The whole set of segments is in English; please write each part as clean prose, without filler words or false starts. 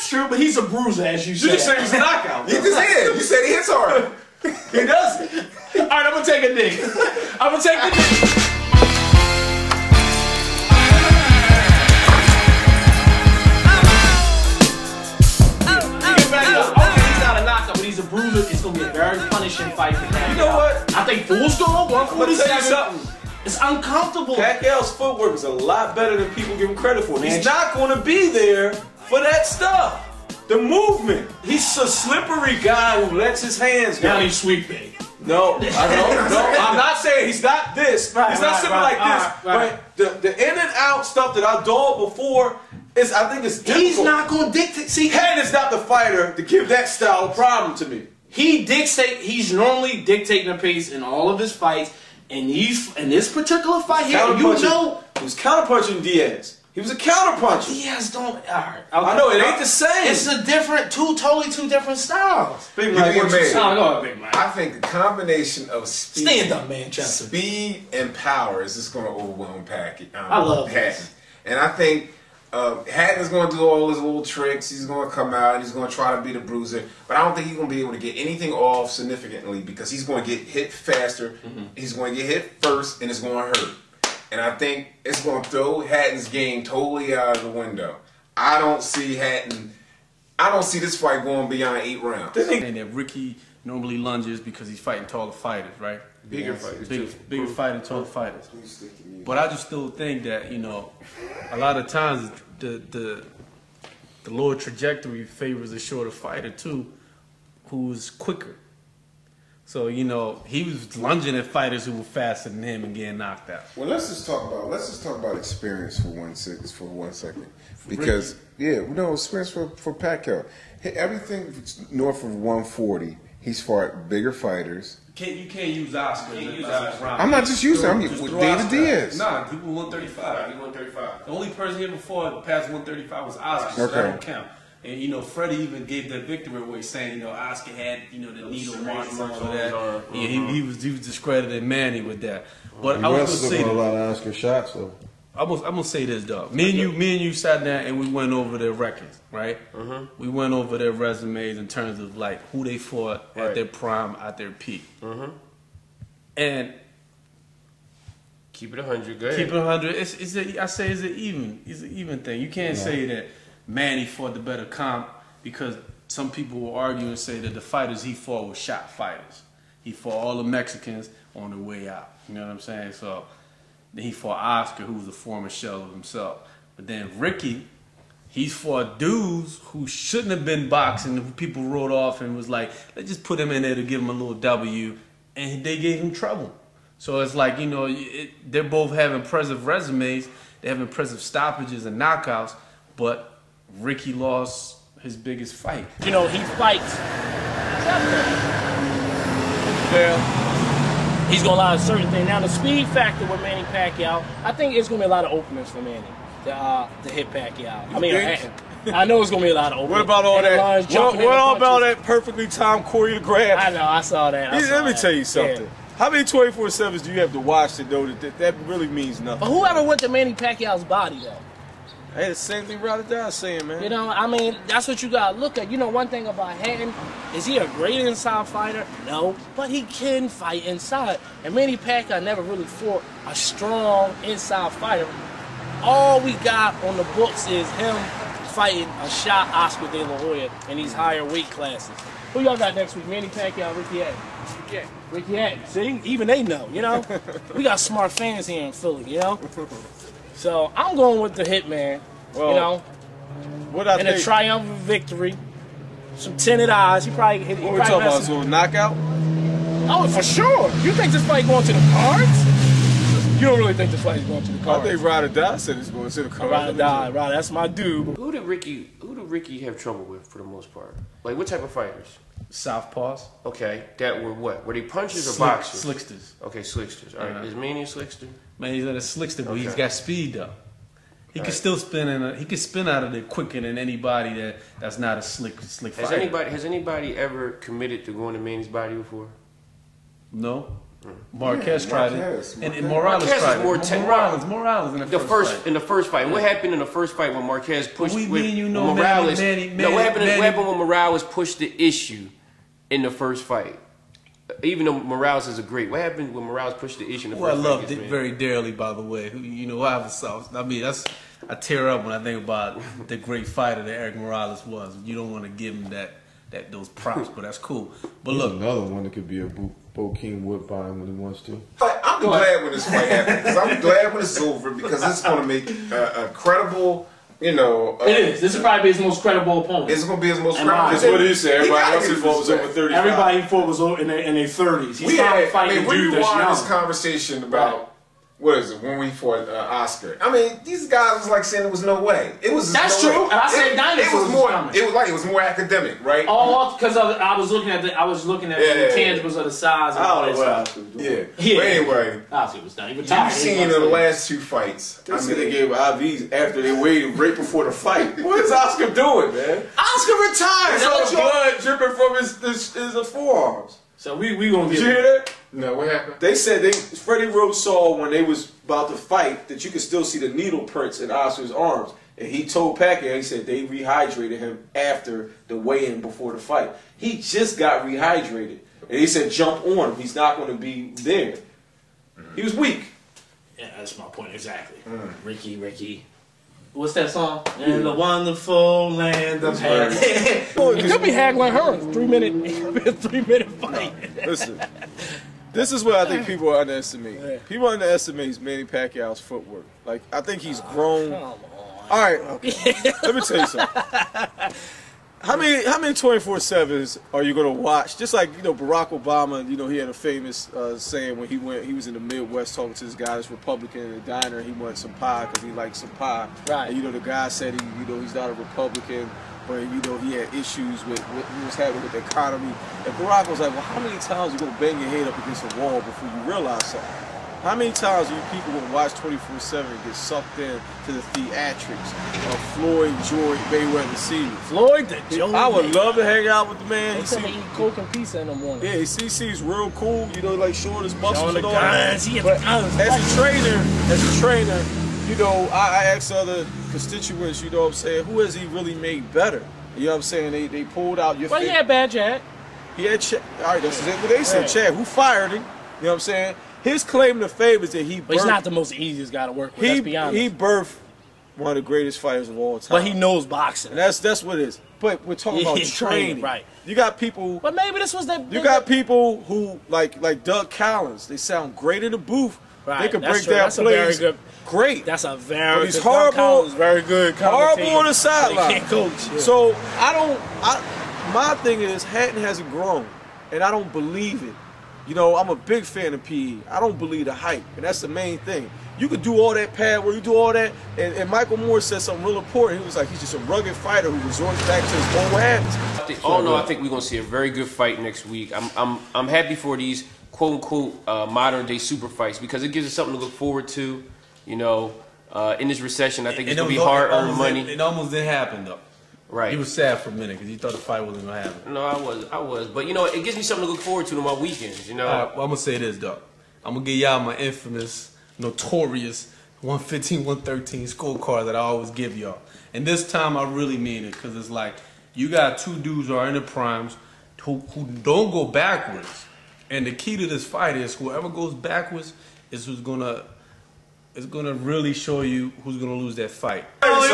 That's true, but he's a bruiser, as you said. You just said he's a knockout. You just did. You said he hits hard. He doesn't. All right, I'm gonna take a dig. I'm gonna take the dig. He's a bruiser. It's gonna be a very punishing fight for Pacquiao. You know what? I think full score 147. Something. It's uncomfortable. Pacquiao's footwork is a lot better than people give him credit for. He's not going to be there for that stuff. The movement. He's a slippery guy who lets his hands go. Now he's sweeping. No, I don't. No, I'm not saying he's not this. He's not slipping like this. But the in and out stuff that I dogged before. I think it's difficult. He's not going to dictate. See, Hatton is not the fighter to give that style a problem to me. He's normally dictating the pace in all of his fights. And in this particular fight here, you know, he was counterpunching Diaz. He was a counterpuncher. Diaz don't. All right, I know it ain't the same. It's a different, totally two different styles. Big Mike, Go ahead, Big Mike. I think the combination of speed, stand up, Manchester, speed and power is just going to overwhelm Pacquiao. I love Hatton, and I think. Hatton's going to do all his little tricks. He's going to come out and he's going to try to be the bruiser. But I don't think he's going to be able to get anything off significantly because he's going to get hit faster. He's going to get hit first and it's going to hurt. And I think it's going to throw Hatton's game totally out of the window. I don't see this fight going beyond 8 rounds. And that Ricky normally lunges because he's fighting taller fighters, right? Bigger fighters. Bigger fighters, taller fighters. But I just still think that, you know, a lot of times the lower trajectory favors a shorter fighter too, who's quicker. So, you know, he was lunging at fighters who were faster than him and getting knocked out. Well, let's just talk about experience for one second. Because experience for Pacquiao. Everything north of 140, he's fought bigger fighters. You can't use Oscar. I'm not just using him. With David Diaz. Nah, people 135. He 135. The only person here before past 135 was Oscar. So that don't count. And you know, Freddie even gave that victory away, saying Oscar had the needle mark and all that. Yeah, he was discredited Manny with that. But I was gonna say a lot of Oscar shots though. I'm gonna say this though. Me and you sat down and we went over their records, right? We went over their resumes in terms of like who they fought at their prime, at their peak. And keep it 100. Go ahead. Keep it 100. I say it's an even thing. You can't say that Manny fought the better comp because some people will argue and say that the fighters he fought were shot fighters. He fought all the Mexicans on their way out. You know what I'm saying? So. Then he fought Oscar, who was a former shell of himself. But then Ricky, he fought dudes who shouldn't have been boxing, who people wrote off and was like, let's just put him in there to give him a little W. And they gave him trouble. So it's like, they're both having impressive resumes. They have impressive stoppages and knockouts. But Ricky lost his biggest fight. He fights. Well, he's going to allow a certain thing. Now, the speed factor with Manny Pacquiao, I think it's going to be a lot of openings for Manny to hit Pacquiao. I know it's going to be a lot of openings. What about all that? What about that perfectly timed choreograph? I know, I saw that. Let me tell you something. Yeah. How many 24/7s do you have to watch to know that really means nothing? But whoever went to Manny Pacquiao's body, though? Hey, the same thing Ryder Dye's saying, man. That's what you got to look at. One thing about Hatton, is he a great inside fighter? No, but he can fight inside. And Manny Pacquiao never really fought a strong inside fighter. All we got on the books is him fighting a shot Oscar De La Hoya in these higher weight classes. Who y'all got next week? Manny Pacquiao, Ricky Hatton? Ricky Hatton. See, even they know, We got smart fans here in Philly, So I'm going with the Hitman, a triumphant victory, some tinted eyes. He probably hit. What we talking about? So knockout? Oh, for sure. You think this fight going to the cards? You don't really think this fight is going to the cards? I think Ryder Dye said it's going to the cards. Ryder Dye, right? That's my dude. Who did Ricky have trouble with for the most part? Like what type of fighters? Southpaws. Okay, that were what? Were they punchers or boxers? Slicksters. Okay, slicksters. All right, is Manny a slickster? Man, he's not a slickster, but he's got speed though. He can still spin he can spin out of there quicker than anybody that's not a slick fighter. Has anybody ever committed to going to Manny's body before? No. Marquez tried Marquez. it, and Morales Marquez tried is more it. Morales in the first fight. In the first fight. What happened in the first fight when Marquez pushed me with and you know Morales? Manny, what happened when Morales pushed the issue in the first fight? Even though Morales is a great, what happened when Morales pushed the issue in the first fight? I loved it very dearly, by the way. You know, I have a soft. I mean, I tear up when I think about the great fighter that Eric Morales was. You don't want to give him those props, but that's cool. But look, another one that could be a Bokeem Woodbine when he wants to. I'm glad when this fight happens. I'm glad when it's over because it's going to make a credible, you know. It is. This will probably be his most credible opponent. It's going to be his most credible. That's what he said. Everybody else he fought was over 35. Everybody he fought was in their 30s. He's fighting when dude you that's watch young. this conversation about what is it when we fought Oscar? I mean, these guys was like saying there was no way. It was. That's no true. way. And I said dinosaurs it was more. coming. It was more academic, right? Oh, because I was looking at the intangibles of the size. I don't know what I Oscar was doing. Yeah. But anyway, Oscar was done. you've seen in the last two fights. They said they gave IVs after they waited right before the fight. What is Oscar doing, man? Oscar retired. There's blood dripping from his forearms. So we gonna Did get you hear that? No, what happened? They said Freddie Rhodes saw when they was about to fight that you could still see the needle prints in Oscar's arms. And he told Pacquiao, he said they rehydrated him after the weigh-in before the fight. He just got rehydrated. And he said jump on him. He's not going to be there. He was weak. Yeah, that's my point exactly. Ricky. What's that song? In the wonderful land of heaven. It could be haggling her. 3 minute fight. Listen, this is what I think people underestimate. People underestimate Manny Pacquiao's footwork. Like, I think he's grown. Come on. All right, okay. Let me tell you something. How many 24/7s are you gonna watch? Just like Barack Obama, he had a famous saying when he was in the Midwest talking to this guy that's Republican in a diner. He wanted some pie because he liked some pie. Right. And the guy said he's not a Republican, but he had issues with what he was having with the economy. And Barack was like, well, how many times you gonna bang your head up against a wall before you realize something? How many times do you people will watch 24/7 and get sucked in to the theatrics of Floyd George Mayweather Sr.? Floyd the Joe. I would love to hang out with the man. They said they eat Coke and pizza in the morning. Yeah, CC's real cool. Like showing his muscles Showing and the all guns. that. He But has the guns. as a trainer, I asked other constituents, what I'm saying, who has he really made better? You know what I'm saying? They pulled out your. Well, he had bad Chad. He had Chad. All right, that's what they said. Right. Chad, who fired him? You know what I'm saying? His claim to fame is that he birthed. But he's not the most easiest guy to work with. Let's be honest. He birthed one of the greatest fighters of all time. But he knows boxing. And that's what it is. But we're talking about training. Right. You got people. But maybe this was You got people who like Doug Collins. They sound great in the booth. Right. They can That's break true. down That's plays. a very good. Great. That's a very. But he's good. horrible. Doug Collins, very good. Horrible on the sideline. Can't coach. Yeah. So my thing is Hatton hasn't grown, and I don't believe it. I'm a big fan of PE. I don't believe the hype, and that's the main thing. You could do all that pad work, you do all that, and Michael Moore said something real important. He was like, he's just a rugged fighter who resorts back to his old habits. I think we're gonna see a very good fight next week. I'm happy for these quote unquote modern day super fights because it gives us something to look forward to. In this recession, I think it's gonna be hard earned money. It almost didn't happen though. Right. He was sad for a minute because he thought the fight wasn't gonna happen. No, I was. But it gives me something to look forward to on my weekends. Well, I'm gonna say this, though. I'm gonna give y'all my infamous, notorious 115, 113 scorecard that I always give y'all. And this time I really mean it because it's like you got two dudes who are in their primes who don't go backwards. And the key to this fight is whoever goes backwards is who's gonna really show you who's gonna lose that fight. Let me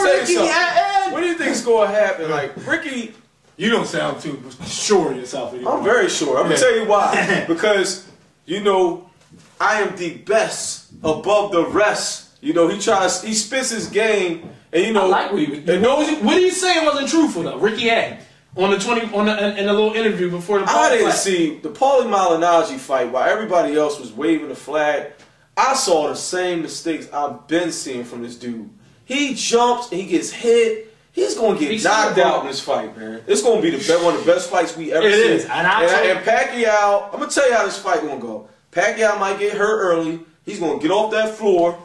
tell you something. What do you think is going to happen? Like, Ricky... You don't sound too sure of yourself anymore. I'm very sure. I'm going to tell you why. Because, I am the best above the rest. He spits his game, and I like what he was. What he saying wasn't truthful though. Ricky Hatton in the little interview before the fight. I didn't see the Paulie Malignaggi fight while everybody else was waving the flag. I saw the same mistakes I've been seeing from this dude. He jumps and he gets hit. He's going to get knocked out in this fight, man. It's going to be one of the best fights we ever seen. It is. And Pacquiao, I'm going to tell you how this fight going to go. Pacquiao might get hurt early. He's going to get off that floor.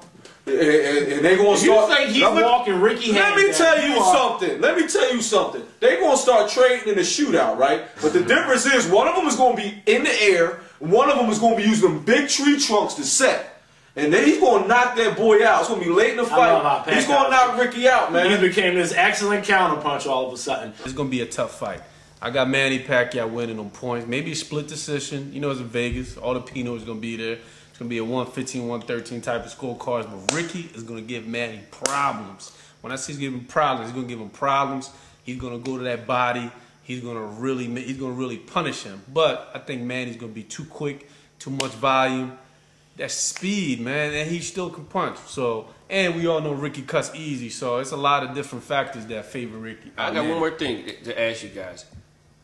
And they're going to start. You think he's walking Ricky Hatton? Let me tell you something. They're going to start trading in a shootout, right? But the difference is one of them is going to be in the air. One of them is going to be using them big tree trunks to set. And then he's going to knock that boy out. It's going to be late in the fight. He's going to knock Ricky out, man. He became this excellent counterpunch all of a sudden. It's going to be a tough fight. I got Manny Pacquiao winning on points. Maybe a split decision. You know, it's in Vegas. All the Pinot is going to be there. It's going to be a 115, 113 type of scorecards. But Ricky is going to give Manny problems. When I say he's giving problems, he's going to give him problems. He's going to go to that body. He's going to really punish him. But I think Manny's going to be too quick, too much volume. That's speed, man, and he still can punch. So, and we all know Ricky cuts easy, so it's a lot of different factors that favor Ricky. I got one more thing to ask you guys.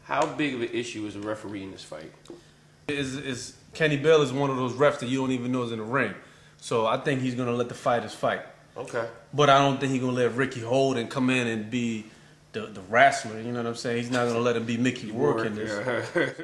How big of an issue is a referee in this fight? Kenny Bell is one of those refs that you don't even know is in the ring. So I think he's going to let the fighters fight. Okay. But I don't think he's going to let Ricky hold and come in and be the wrestler. You know what I'm saying? He's not going to let him be Mickey Rourke in this.